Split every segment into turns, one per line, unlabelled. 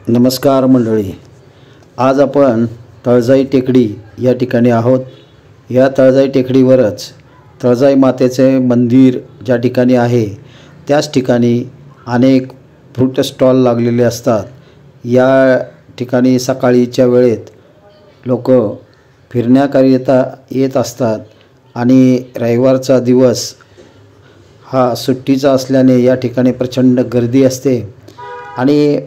नमस्कार मंडळी, आज आपण तळजाई टेकडी या ठिकाणी आहोत। या तळजाई टेकडीवरच तळजाई मातेचे मंदिर ज्या ठिकाणी आहे त्याच ठिकाणी अनेक फ्रूट स्टॉल लागलेले असतात। या ठिकाणी सकाळीच्या वेळेत लोक फिरण्याकरिता येत असतात आणि रविवारचा दिवस हा सुट्टीचा असल्याने या ठिकाणी प्रचंड गर्दी असते आणि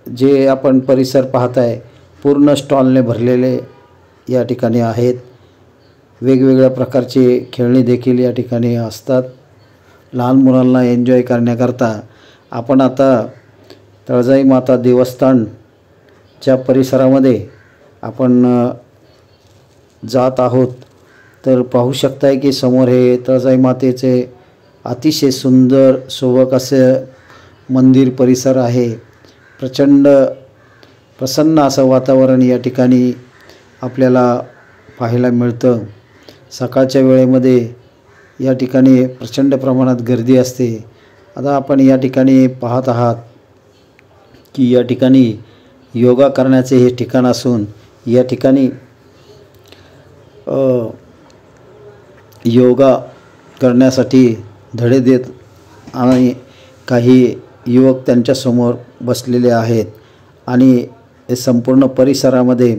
जे आपण परिसर पाहताय पूर्ण स्टॉलने भरलेले या ठिकाणी आहेत। वेगवेगळ्या प्रकारचे खेळणी देखील या ठिकाणी असतात। लहान मुलांना एन्जॉय करण्याकरता आपण आता तळजाई माता देवस्थानच्या परिसरामध्ये आपण जात आहोत। तर पाहू शकताय की समोर हे तळजाई मातेचे अतिशय सुंदर शोभक असे मंदिर परिसर आहे। प्रचंड प्रसन्न असं वातावरण या ठिकाणी आपल्याला पाहायला मिळतं। सकाळच्या वेळेमध्ये या ठिकाणी प्रचंड प्रमाणात गर्दी असते। आता आपण या ठिकाणी पाहत आहात की या ठिकाणी योगा करण्याचे हे ठिकाण असून या ठिकाणी योगा करण्यासाठी धडे देत आणि काही युवक त्यांच्या समोर बसलेले आहेत आणि हे संपूर्ण परिसरामध्ये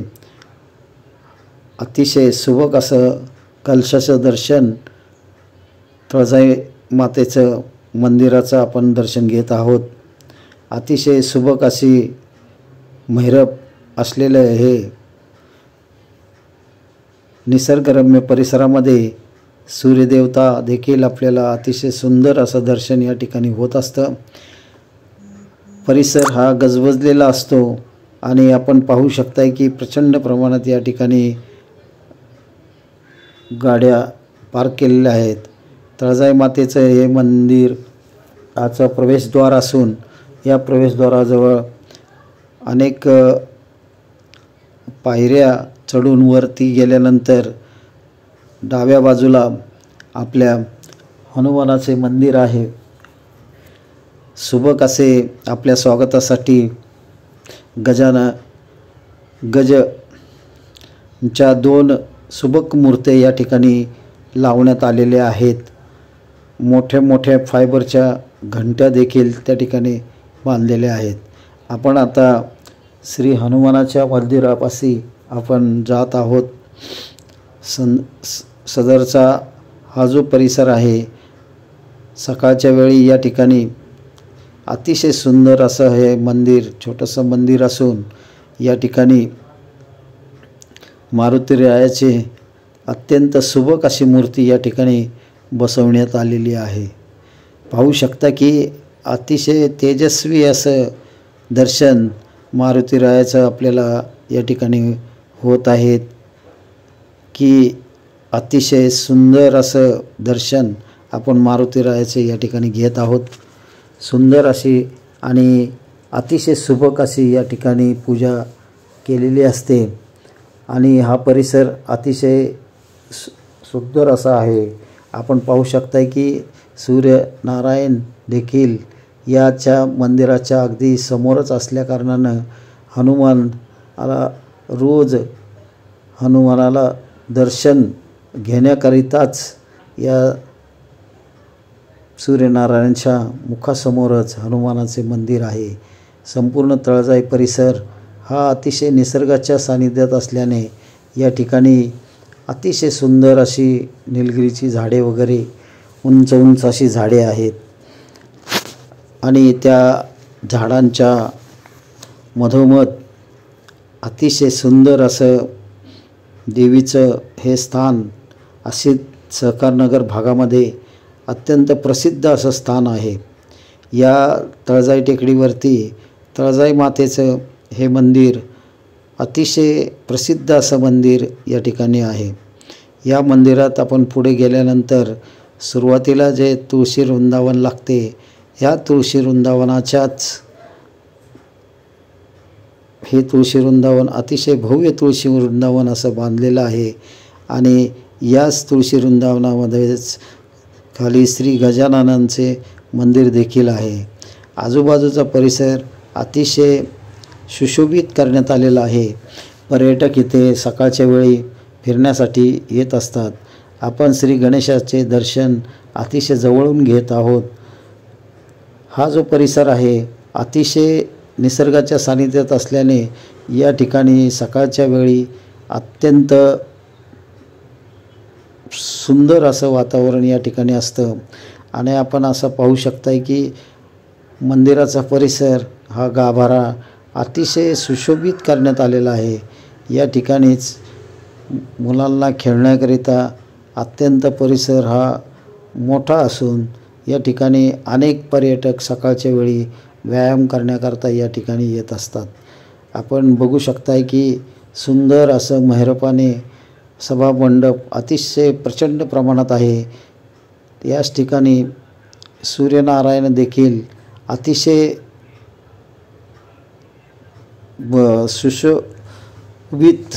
अतिशय सुबक असं कलशाचं दर्शन तळजाई मातेचं मंदिराचं आपण दर्शन घेत आहोत। अतिशय सुबक अशी महिरप असलेलं हे निसर्गरम्य परिसरामध्ये सूर्यदेवता देखील आपल्याला अतिशय सुंदर असं दर्शन या ठिकाणी होत असतं। परिसर हा गजबजलेला असतो आणि आपण पाहू शकताय की प्रचंड प्रमाणात या ठिकाणी गाड्या पार्क केलेल्या आहेत। तळजाई मातेचं हे मंदिराचं प्रवेशद्वार असून या प्रवेशद्वाराजवळ अनेक पायऱ्या चढून वरती गेल्यानंतर डाव्या बाजूला आपल्या हनुमानाचे मंदिर आहे। सुबक असे आपल्या स्वागतासाठी गजच्या 2 सुबक मूर्त्या या ठिकाणी लावण्यात आलेल्या आहेत। मोठ्या मोठ्या फायबरच्या घंट्या देखील त्या ठिकाणी बांधलेल्या आहेत। आपण आता श्री हनुमानाच्या मंदिरापाशी आपण जात आहोत। सदरचा हा जो परिसर आहे सकाळच्या वेळी या ठिकाणी अतिशय सुंदर असं हे मंदिर छोटंसं मंदिर असून या ठिकाणी मारुतीरायाची अत्यंत सुबक अशी मूर्ती या ठिकाणी बसवण्यात आलेली आहे। पाहू शकता की अतिशय तेजस्वी असं दर्शन मारुतीरायाचं आपल्याला या ठिकाणी होत आहे की अतिशय सुंदर असं दर्शन आपण मारुतीरायाचे या ठिकाणी घेत आहोत। सुंदर अशी आणि अतिशय सुबक अशी या ठिकाणी पूजा केलेली असते आणि हा परिसर अतिशय सुंदर असा आहे। आपण पाहू शकताय की सूर्यनारायण देखील याच्या मंदिराच्या अगदी समोरच असल्याकारणानं हनुमानाला दर्शन घेण्याकरिताच या सूर्यनारायणाच्या मुखासमोरच हनुमानाचे मंदिर आहे। संपूर्ण तळजाई परिसर हा अतिशय निसर्गाच्या सानिध्यात असल्याने या ठिकाणी अतिशय सुंदर अशी निलगिरीची झाडे वगैरे उंच उंच अशी झाडे आहेत आणि त्या झाडांच्या मधोमध अतिशय सुंदर असं देवीचं हे स्थान असे सहकारनगर भागामध्ये अत्यंत प्रसिद्ध असं स्थान आहे। या तळजाई टेकडीवरती तळजाई मातेचं हे मंदिर अतिशय प्रसिद्ध असं मंदिर या ठिकाणी आहे। या मंदिरात आपण पुढे गेल्यानंतर सुरुवातीला जे तुळशी वृंदावन लागते ह्या तुळशी वृंदावनाच्याच हे तुळशी वृंदावन अतिशय भव्य तुळशी वृंदावन असं बांधलेलं आहे आणि याच तुळशी वृंदावनामध्येच खाली श्री गजाननांचे मंदिर देखील आहे। आजूबाजूचा परिसर अतिशय सुशोभित करण्यात आलेलं आहे. पर्यटक इथे सकाळच्या वेळी फिरण्यासाठी येत असतात. आपण श्री गणेशाचे दर्शन अतिशय जवळून घेत आहोत. हा जो परिसर आहे अतिशय निसर्गाच्या सानिध्यात असल्याने या ठिकाणी सकाळच्या वेळी अत्यंत सुंदर असं वातावरण या ठिकाणी असतं. आणि आपण असं पाहू शकताय की मंदिराचा परिसर हा गाभारा अतिशय सुशोभित करण्यात आलेला आहे. या ठिकाणीच मुलांना खेळण्याकरिता अत्यंत परिसर हा मोठा असून या ठिकाणी अनेक पर्यटक सकाळच्या वेळी व्यायाम करण्याकरता या ठिकाणी येत असतात. आपण बघू शकताय की सुंदर असं मेहरपाने सभामंडप अतिशय प्रचंड प्रमाणात आहे. याच ठिकाणी सूर्यनारायण देखील अतिशय सुशोभित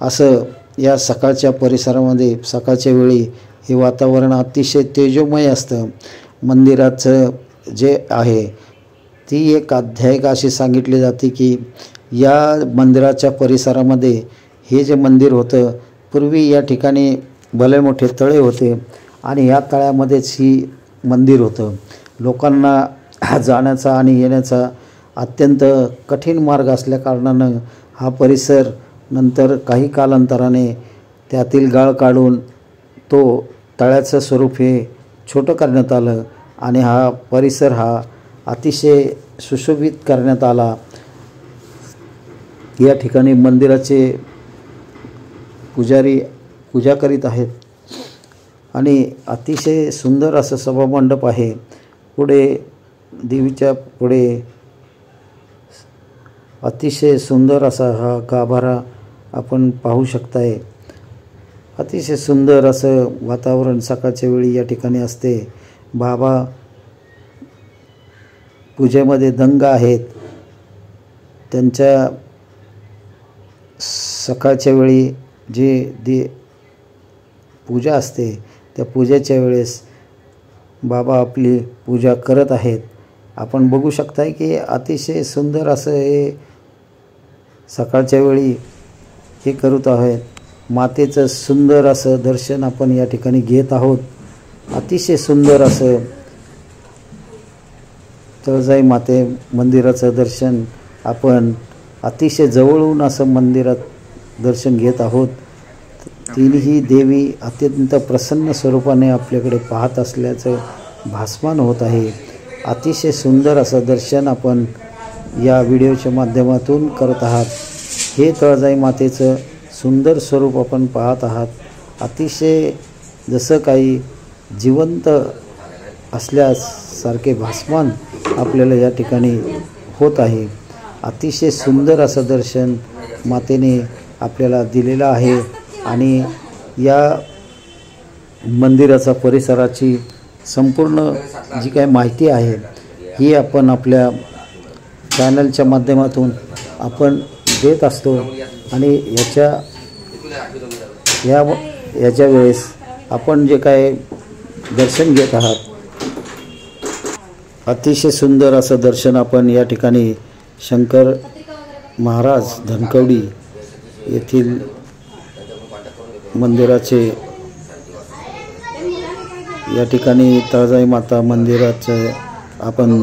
असं या सकाळच्या परिसरामध्ये सकाळच्या वेळी हे वातावरण अतिशय तेजोमय असतं. मंदिराचं जे आहे ती एक आध्यायिका अशी सांगितली जाते की या मंदिराच्या परिसरामध्ये हे जे मंदिर होतं पूर्वी या ठिकाणी भले मोठे तळे होते आणि या तळ्यामध्येच ही मंदिर होतं. लोकांना जाण्याचा आणि येण्याचा अत्यंत कठीण मार्ग असल्याकारणानं हा परिसर नंतर काही कालांतराने त्यातील गाळ काढून तो तळ्याचं स्वरूप हे छोटं करण्यात आलं आणि हा परिसर हा अतिशय सुशोभित करण्यात आला. या ठिकाणी मंदिराचे पुजारी पूजा करीत आहेत आणि अतिशय सुंदर असं सभामंडप आहे. पुढे देवीच्या पुढे अतिशय सुंदर असा हा गाभारा आपण पाहू शकताय. अतिशय सुंदर असं वातावरण सकाळच्या वेळी या ठिकाणी असते. बाबा पूजेमध्ये दंग आहेत. त्यांच्या सकाळच्या वेळी जे पूजा असते त्या पूजेच्या वेळेस बाबा आपली पूजा करत आहेत. आपण बघू शकताय की अतिशय सुंदर असं हे सकाळच्या वेळी हे करत आहेत. मातेचं सुंदर असं दर्शन आपण या ठिकाणी घेत आहोत. अतिशय सुंदर असं तळजाई माते मंदिराचं दर्शन आपण अतिशय जवळून असं मंदिरात दर्शन घेत आहोत. तिन्ही देवी अत्यंत प्रसन्न स्वरूपाने आपल्याकडे पाहत असल्याचं भासमान होत आहे. अतिशय सुंदर असं दर्शन आपण या व्हिडिओच्या माध्यमातून करत आहात. हे तळजाई मातेचं सुंदर स्वरूप आपण पाहत आहात. अतिशय जसं काही जिवंत असल्यासारखे भासमान आपल्याला या ठिकाणी होत आहे. अतिशय सुंदर असं दर्शन मातेने आपल्याला दिलेलं आहे आणि या मंदिराचा परिसराची संपूर्ण जी काही माहिती आहे ही आपण आपल्या चॅनलच्या माध्यमातून आपण देत असतो आणि याच्या वेळेस आपण जे काय दर्शन घेत आहात अतिशय सुंदर असं दर्शन आपण या ठिकाणी शंकर महाराज धनकवडी येथील मंदिराचे या ठिकाणी तळजाई माता मंदिराचं आपण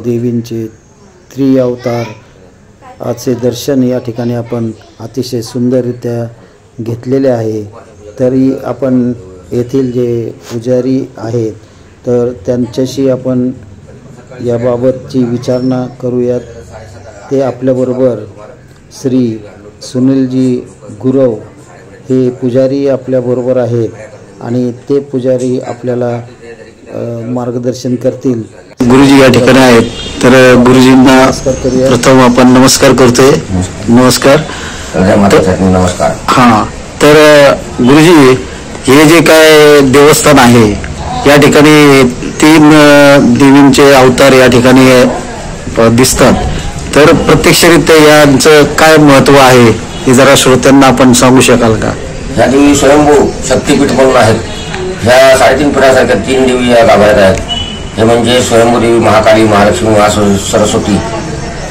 देवींचे त्रिअवतार आजचे दर्शन या ठिकाणी आपण अतिशय सुंदररित्या घेतलेले आहे. तरी आपण येथील जे पुजारी आहेत तर त्यांच्याशी आपण याबाबतची विचारणा करूयात. ते आपल्याबरोबर श्री सुनीलजी गुरव हे पुजारी आपल्याबरोबर आहेत आणि ते पुजारी आपल्याला मार्गदर्शन करतील.
गुरुजी या ठिकाणी आहेत तर गुरुजींना प्रथम आपण नमस्कार करतोय. नमस्कार.
नमस्कार.
हां, तर गुरुजी हे जे काय देवस्थान आहे या ठिकाणी 3 देवींचे अवतार या ठिकाणी दिसतात. तर प्रत्यक्षरित्या यांचं काय महत्त्व आहे हे जरा श्रोत्यांना आपण सांगू शकाल का?
ह्या देवी स्वयंभू शक्तीपीठ म्हणून आहेत. ह्या 3.5 पीठासारख्या 3 देवी या गाभाऱ्यात आहेत. हे म्हणजे स्वयंभू देवी, महाकाली, महालक्ष्मी, सरस्वती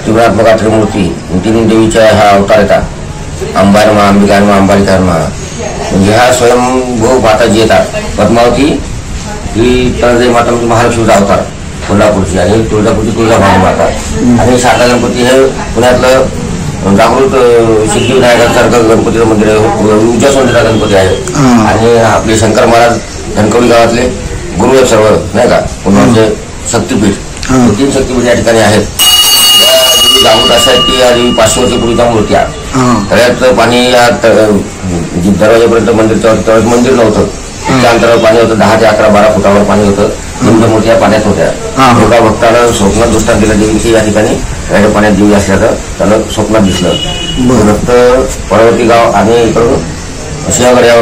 त्रिगुणात्मक आठवी मूर्ती 3 देवीच्या ह्या अवतार येतात, अंबारमा, अंबिकारमा, अंबालिकारमा. म्हणजे ह्या स्वयंभू माता जी येतात. पद्मावती ही तळजाई माता म्हणजे महालक्ष्मीचा अवतार कोल्हापूरची, आणि तुळजापूरची तुळजाभवानी माता. आणि शारदा गणपती हे पुण्यातलं जागृत सिद्धिविनायकासारखं गणपतीचं मंदिर आहे, उज्जैन मंदिराचा गणपती आहे. आणि आपले शंकर महाराज धनकवडी गावातले गुरु आहेत सर्व, नाही का, पुण्याचे शक्तीपीठ. 3 शक्तीपीठ या ठिकाणी आहेत. जागृत अशा आहेत की आधी 500 वर्षापूर्वीच्या मूर्ती आहे. तळ्याचं पाणी या दरवाजापर्यंत मंदिर नव्हतं, त्या अंतरावर पाणी होतं. 10 ते 11, 12 फुटावर पाणी होतं. तुमच्या मूर्त्या पाण्यात होत्या. एका भक्ताला स्वप्नात दृष्टांत दिलं देवीची या ठिकाणी पाण्यात देवी असल्याचं त्याला स्वप्नात दिसलं. रक्त पर्वती गाव आणि इकडून सिंहगड या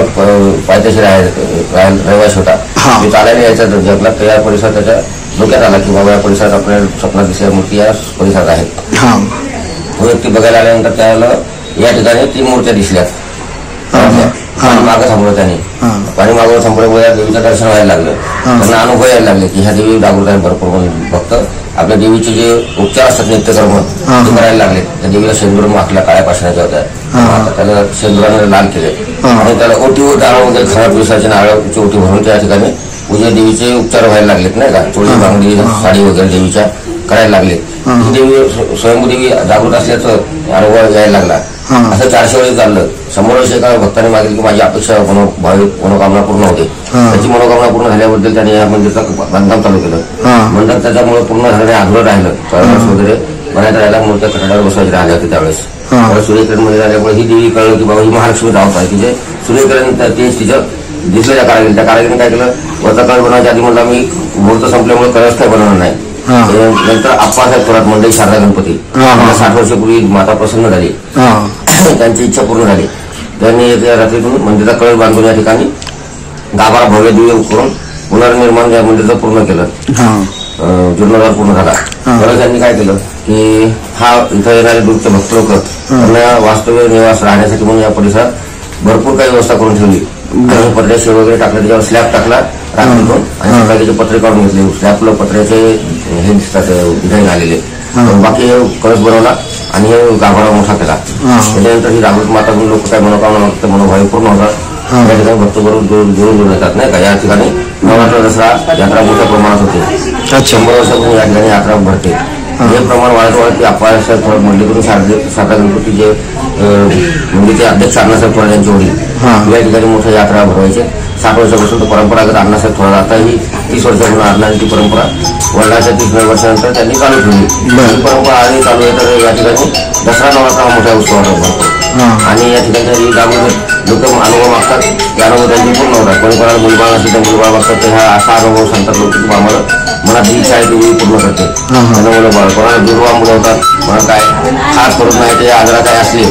पायथ्याशी रहिवासी होता. ते चालायला यायचा जगला, तर या परिसरात त्याच्या डोक्यात आला की बाबा या परिसरात आपल्या स्वप्नात दिसलेल्या मूर्ती या परिसरात आहेत. तो व्यक्ती बघायला आल्यानंतर त्याला या ठिकाणी 3 मूर्त्या दिसल्या. पाणी मागं थांबवलं त्याने. पाणी मागं थांबल्यामुळे या देवीचं दर्शन व्हायला लागलं. त्यांना अनुभव यायला लागले की ह्या देवी जागृत आहे भरपूर. म्हणून भक्त आपल्या देवीचे जे उपचार असतात नित्यकर्म ते करायला लागले. त्या देवीला शेंदूर माखल्या, काळ्या पाषाणाच्या होत्या. त्याला शेंदुराने लाल केले आणि त्याला ओटी नारळ वगैरे खराब दिवसाचे नारळाची ओटी भरून त्या ठिकाणी पूजा देवीचे उपचार व्हायला लागलेत, नाही का. चोळी बांगडी साडी वगैरे देवीच्या करायला लागले. ही देवी स्वयंभू देवी जागृत असल्याचं अनुभव यायला लागला. असं 400 वेळी चाललं. 100 वर्ष एका भक्ताने मागितलं की माझी अपेक्षा मनोकामना पूर्ण होते. त्याची मनोकामना पूर्ण झाल्याबद्दल त्याने या मंदिराचं बांधकाम चालू केलं. मंदिर त्याच्यामुळे पूर्ण झाल्याने आग्रह राहिलं. तळास वगैरे बनायला राहिला. मूर्त्या कठाड्यावर बसवायचे राहिले होते त्यावेळेस. सूर्यकिरण मध्ये आल्यामुळे ही देवी कळलं की बाबा ही महालक्ष्मीचा अवतार आहे. तिचे सूर्यकिरण तेच तिचं दिसलं त्या कारागिरी. त्या कारागिरीने काय केलं, वरचा कळस बनवायच्या आधी म्हणलं मी मुहूर्त संपल्यामुळे कळस काय बनवणार नाही. नंतर आप्पासाहेब थोरात मंडई शारदा गणपती 60 वर्षापूर्वी माता प्रसन्न झाली, त्यांची इच्छा पूर्ण झाली. त्यांनी रात्रीतून मंदिराचा कळस बांधून या ठिकाणी गाभारा भव्य दिव्य करून पुनर्निर्माण या मंदिराचं पूर्ण केलं. जीर्णोद्धार पूर्ण झाला. परत त्यांनी काय केलं की हा इथं येणारे दूरचे भक्त लोक त्यांना वास्तव्य निवास राहण्यासाठी म्हणून या परिसरात भरपूर काही व्यवस्था करून ठेवली. पत्र्याशी वगैरे टाकलं, त्याच्यावर स्लॅब टाकला रात्रीतून आणि सकाळी त्याचे पत्रे काढून घेतले. स्लॅबला पत्र्याचे हे दिसतात डिझाईन आलेले. बाकी हे कळस बनवला आणि हे गाभारा मोठा केला. त्याच्यानंतर ही जागृत माता म्हणून लोक काय मनोकामना मागतात, मनोभावी पूर्ण होतात. या ठिकाणी भक्त बरोबर जुळून येतात, नाही का. या ठिकाणी नवरात्र दसरा यात्रा मोठ्या प्रमाणात होते. 100 वर्षापासून या ठिकाणी यात्रा भरते. हे प्रमाण वाढत की आप्पासाहेब थोरात मंडळीकडून शारदा गणपती जे मंडळीचे अध्यक्ष अण्णासाहेब थोरात यांची होती, या ठिकाणी मोठ्या यात्रा भरवायचे. 60 वर्षापासून तर परंपरागत अण्णासाहेब थोरात, आता ही 30 वर्षापासून आणणारी ती परंपरा वडिलांच्या 30 वर्षानंतर त्यांनी चालू ठेवली. ही परंपरा आणि चालू आहे. तर या ठिकाणी दसरा नवरात्र मोठ्या उत्सवात भरतो. आणि या ठिकाणी जागृत लोक अनुभव मागतात, त्या अनुभव त्यांचे पूर्ण होतात. कोणी कोणाला मुलबाळ असेल तर मुलबाळ मागतात, ते हा असा अनुभव सांगतात लोक की आम्हाला मनात जी इच्छा आहे ती पूर्ण करते. त्यांना मुलं बाळ कोणाला दुर्वा मुलं होतात, मला काय खास करून नाही ते आजरा काय असले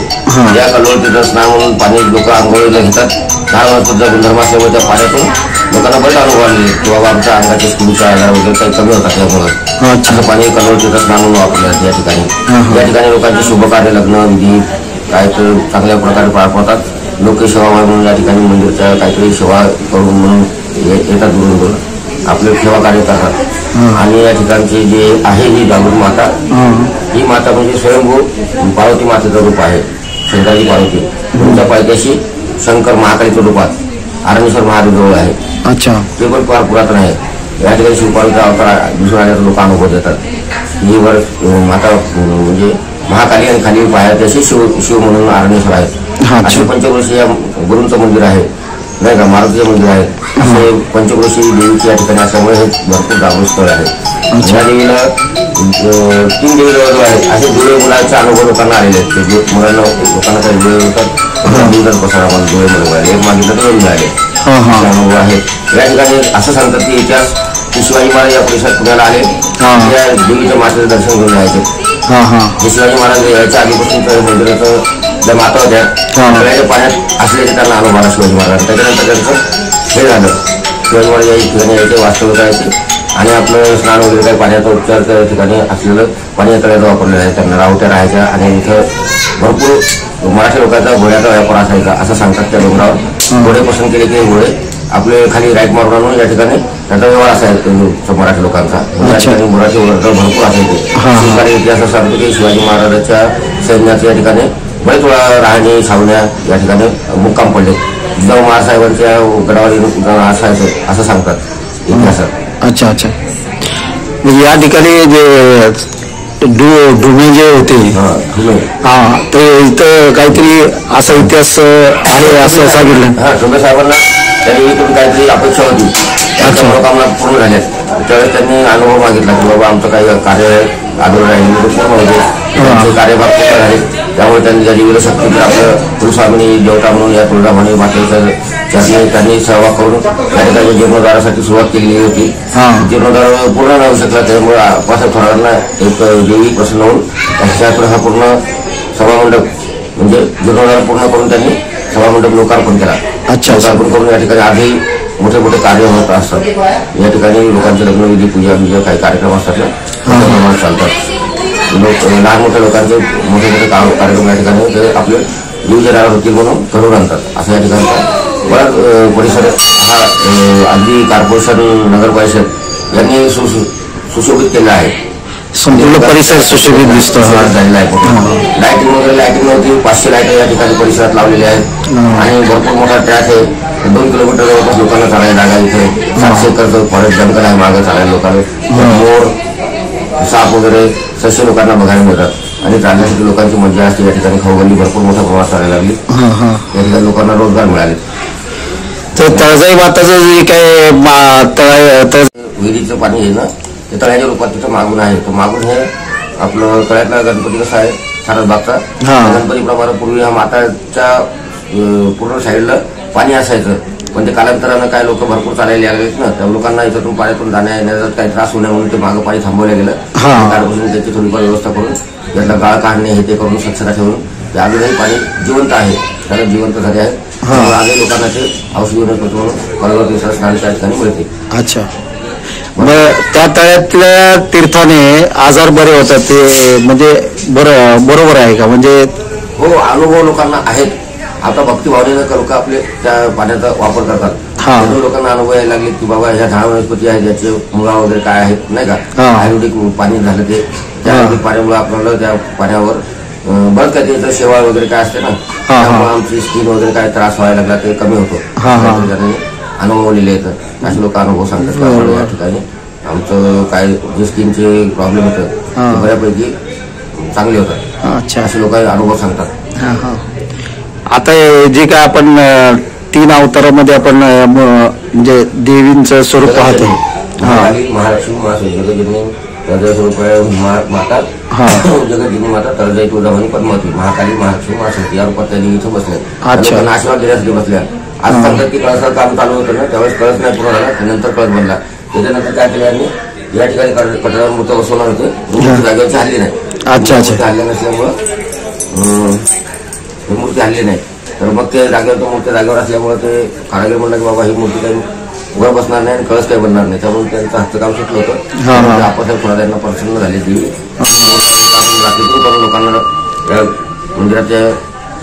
या कल्लोळ तिथं स्नान म्हणून पाणी लोक आंघोळीला घेतात. 10 वर्षाचा गुणधर्म असल्यामुळे त्या पाण्यातून लोकांना बरेच अनुभव आले की बाबा आमच्या अंगाचे स्किनचे आजार वगैरे काही कमी होतात. त्यामुळे असं पाणी कल्लोळ तिथं स्नान म्हणून वापरले जाते. या ठिकाणी लोकांचे शुभ कार्य, लग्न विधी काय तर चांगल्या प्रकारे पार पडतात. लोक सेवा म्हणून या ठिकाणी मंदिरच्या काहीतरी सेवा करून म्हणून येतात, दुरून दुरून आपले सेवा कार्य करतात. आणि या ठिकाणची जे आहे ही जागृत माता, ही माता म्हणजे स्वयंभू पार्वती मातेचं रूप आहे. शंकराची पार्वती तुमच्या पायथ्याशी शंकर महाकालीच्या रूपात आरणेश्वर महादेव जवळ आहे. अच्छा, ते पण फार पुरातन आहे. या ठिकाणी शिवपार्वतीचा अवतार दिसून आल्याचा लोक अनुभव देतात. ही वर माता म्हणजे महाकाली आणि खाली पायथ्याशी शिव म्हणून आरणेश्वर आहे. असे पंचक्रोशी या गुरूंचं मंदिर आहे, नाही का, मारुतीचे मंदिर आहे. असे पंचक्रोशी देवीची या ठिकाणी असल्यामुळे हे भरपूर जागृत स्थळ आहे. या देवीला 3 देवी जवळ आहेत. असे जुळे मुलांचे अनुभव लोकांना आलेले आहेत. मुलांना लोकांना काही जुळे होतात पसारा पण जुळे मुलं मिळाले, एक मागितलं तर मिळाले अनुभव आहेत. या ठिकाणी असं सांगतात की इतिहास की शिवाजी महाराज या परिसरात पुण्याला आले, त्या देवीच्या मातेचं दर्शन घेऊन यायचे. जे शिवाजी महाराज यायच्या आधीपासून मंदिराचं ज्या माता होत्या सगळ्याच्या पाण्यात असल्याचे त्यांना अनुभव आला शिवाजी महाराज. त्याच्यानंतर त्यांचं हे झालं, शिवाजी महाराज या ठिकाणी यायचे, वास्तव्य करायचे आणि आपलं स्नान वगैरे काही पाण्याचा उपचार त्या ठिकाणी असलेलं पाणी तळ्याचं वापरलेलं आहे. त्यांना रावट्या राहायच्या आणि इथं भरपूर मराठी लोकांचा घोड्याचा व्यापार असायचा असं सांगतात. त्या डोंगरावर घोडे पसंत केले की घोडे आपले खाली राईट मारून आणून या ठिकाणी त्याचा व्यवहार असायचा मराठी लोकांचा. मराठी वर्ग भरपूर असायचे. शिवकालीन इतिहास असा सांगतो की शिवाजी महाराजांच्या सैन्याच्या या ठिकाणी बरेच वेळा राहणी छावण्या या ठिकाणी मुक्काम पडले. जिजाऊ महासाहेबांच्या गडावर असायचं असं सांगतात इतिहासात.
अच्छा अच्छा. म्हणजे या ठिकाणी जे डुमे जे होते ते इथं काहीतरी असा इतिहास आहे असं सांगितलं.
डुमे साहेबांना त्यांनी इथून काहीतरी अपेक्षा होती, त्यांच्या मनोकामना पूर्ण झाल्या. त्यावेळेस त्यांनी अनुभव मागितला की बाबा आमचं काही कार्य आढळून राहिले पूर्ण होते, त्यांचे कार्यभाग पूर्ण झाले. त्यामुळे त्यांनी ज्या जीवन शक्ती आपलं कुलस्वामिनी देवता म्हणून या तुळजाभवानी मातेचं त्यांनी सहभाग करून या ठिकाणी जीर्णोद्धारासाठी सुरुवात केलेली होती. जीर्णोद्धार पूर्ण न होऊ शकला, त्यामुळे आप्पासाहेब थोरातांना एक देवी प्रसन्न होऊन त्याच्यातून हा पूर्ण सभामंडप म्हणजे जीर्णोद्धार पूर्ण करून त्यांनी सभामंडप लोकार्पण केला. लोकार्पण करून या ठिकाणी आजही मोठे मोठे कार्य होत असतात. या ठिकाणी लोकांचे लग्नविधी पूजा विधी काही कार्यक्रम असतात ना मोठ्या प्रमाणात चालतात. लहान मोठ्या लोकांचे मोठे मोठे कार्यक्रम या ठिकाणी ते आपले जीवजनावर होतील म्हणून घडवून आणतात. असं या ठिकाणचा बराच परिसर हा अगदी कॉर्पोरेशन नगर परिषद यांनी सुशोभित केला आहे.
संपूर्ण परिसर सुशोभित दिसतो
झालेला आहे. लाईटिंग नव्हती, 500 लाईट या ठिकाणी परिसरात लावलेल्या आहेत आणि भरपूर मोठा ट्रॅक आहे. 2 किलोमीटर जवळपास लोकांना चालायला जागा इथे. 700 एकरचं फॉरेस्ट जंगल आहे मागं चालायला लोकांना. मोर साप वगैरे सस्य लोकांना बघायला मिळतात आणि चालण्यासाठी लोकांची मजा असते. या ठिकाणी खाऊगल्ली भरपूर मोठ्या प्रमाणात चालायला लागली. या ठिकाणी लोकांना रोजगार मिळाले.
तर तळजाई माताचं जे काय
विहिरीचं पाणी आहे ना ते तळ्याच्या रूपात तिथं मागून आहे. तर मागून हे आपलं तळ्यातला गणपती कसा आहे सारसबागचा गणपतीप्रमाणे पूर्वी हा माताच्या पूर्ण साईडला पाणी असायचं. पण ते कालांतरानं काय लोक भरपूर चालायला लागलेत ना, त्या लोकांना इथून पाण्यातून जाण्या येण्याचा काही त्रास होऊ नये म्हणून ते मागं पाणी थांबवलं गेलं. त्यापासून त्याची थोडीफार व्यवस्था करून त्यातला गाळ काढणे हे ते करून स्वच्छता ठेवून ते अजूनही पाणी जिवंत आहे. त्याला जिवंत झाले आहे. आधी लोकांना ते औषधी वनस्पती म्हणून कळवती स्नान त्या ठिकाणी मिळते.
अच्छा. मग त्या तळ्यातल्या तीर्थाने आजार बरे होतात ते म्हणजे बरोबर आहे का? म्हणजे
हो, अनुभव लोकांना आहेत. आता भक्तिभावनेनं लोक आपले त्या पाण्याचा वापर करतात. लोकांना अनुभव यायला लागले की बाबा ह्या झाड वनस्पती आहेत ज्याचे मुळा वगैरे काय आहेत नाही का, आयुर्वेदिक पाणी झालं ते त्या आयुर्वेदिक पाण्यामुळे आपल्याला त्या पाण्यावर बरं काय त्याचं शेवाळ वगैरे काय असते ना त्यामुळे आमची स्किन वगैरे काय त्रास व्हायला लागला ते कमी होतो. त्यांनी अनुभवलेले आहेत. असे लोक अनुभव सांगतात या ठिकाणी आमचं काय जे स्किनचे प्रॉब्लेम होतं बऱ्यापैकी चांगले होतात. असे लोक अनुभव सांगतात.
आता जे काय आपण 3 अवतारामध्ये आपण म्हणजे देवींचं स्वरूप पाहतो.
महालक्ष्मी जगज्जननी स्वरूप माता जगज्जननी माता तळजाई तुळजाभवानी पद्मावती महाकाली महालक्ष्मी महासती या रूपात त्यांनी इथं बसल्या. लोकांना आशीर्वाद देण्यासाठी बसल्या. आज सांगतात की कळसाचं काम चालू होतं ना त्यावेळेस कळस नाही पूर्ण झाला, त्यानंतर कळस बनला. त्याच्यानंतर काय केलं यांनी या ठिकाणी कटरावर मूर्ती बसवणार होते. जागेवरची हल्ली नाही. हल्ल्या नसल्यामुळं मूर्ती हल्ली नाही. तर मग ते जागेवर मूर्ती जागेवर असल्यामुळे ते कारागीर म्हणलं की बाबा ही मूर्ती काही वर बसणार नाही आणि कळस काही बनणार नाही. त्यामुळे त्यांचं हस्तकाम सुटलं होतं. आप्पासाहेब थोरातांना प्रसन्न झाली ती रात्रीतून करून लोकांना मंदिराच्या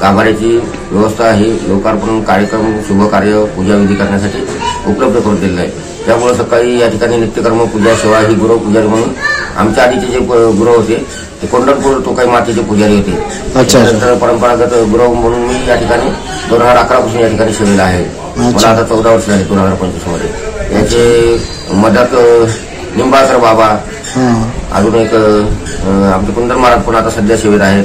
गाभाऱ्याची व्यवस्था ही लोकार्पण कार्यक्रम शुभ कार्य पूजा विधी करण्यासाठी उपलब्ध करून दिलेलं आहे. त्यामुळे सकाळी या ठिकाणी नित्यकर्म पूजा सेवा ही गुरु पुजारी म्हणून आमच्या आधीचे जे गुरु होते ते कोंढरपूर टोकाई मातेचे पुजारी होते. त्यानंतर परंपरागत गुरु म्हणून मी या ठिकाणी 2011 पासून या ठिकाणी सेवेला आहे. मला आता 14 वर्ष झाली 2025 मध्ये. याचे मदत निंबाळकर बाबा अजून एक आमचे कुंदन महाराज पण आता सध्या सेवेत आहेत.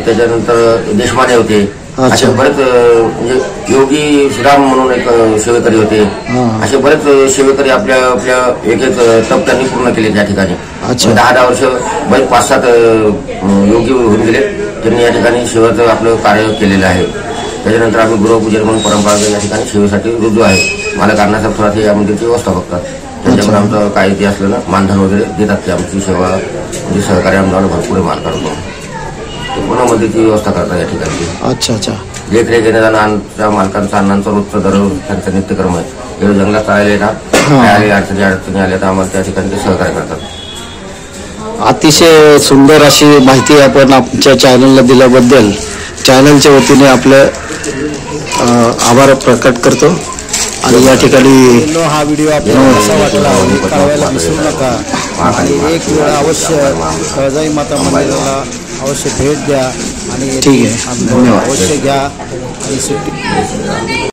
त्याच्यानंतर देशमाने होते. असे बरेच म्हणजे योगी श्रीराम म्हणून एक सेवेकरी होते. असे बरेच सेवेकरी आपल्या आपल्या एक तप त्यांनी पूर्ण केले त्या ठिकाणी. 10 वर्ष बरेच 5-7 योगी होऊन गेले. त्यांनी या ठिकाणी सेवेचं आपलं कार्य केलेलं आहे. त्याच्यानंतर आम्ही गृहपूजन म्हणून परंपरागत या ठिकाणी सेवेसाठी रुजू आहे. मला कारणासाहेब थोरात या मंदिरची व्यवस्था बघतात. त्यांच्याकडे आमचं काय ते असलं ना मानधन वगैरे देतात. ते आमची सेवा म्हणजे सहकार्य आमच्याला भरपूर माल करतो. पूर्ण मंदिरची व्यवस्था करतात या ठिकाणी.
अच्छा.
देखरेख घेण्याचा आमच्या मालकांचा अण्णांचा रोजचा दररोज त्यांचा नित्यक्रम आहे. एवढं जंगलात चालायला येतात. अडचणी आल्या तर आम्हाला त्या ठिकाणी ते सहकार्य करतात.
अतिशय सुंदर अशी माहिती आपण आमच्या चॅनलला दिल्याबद्दल चॅनलच्या वतीने आपलं आभार प्रकट करतो. आणि या ठिकाणी
हा व्हिडिओ आपल्याला कसा वाटला हे कळवायला विसरू नका आणि एक वेळ अवश्य तळजाई माता मंदिराला अवश्य भेट द्या आणि
ठीक आहे, धन्यवाद.
अवश्य घ्या आणि सुट्टी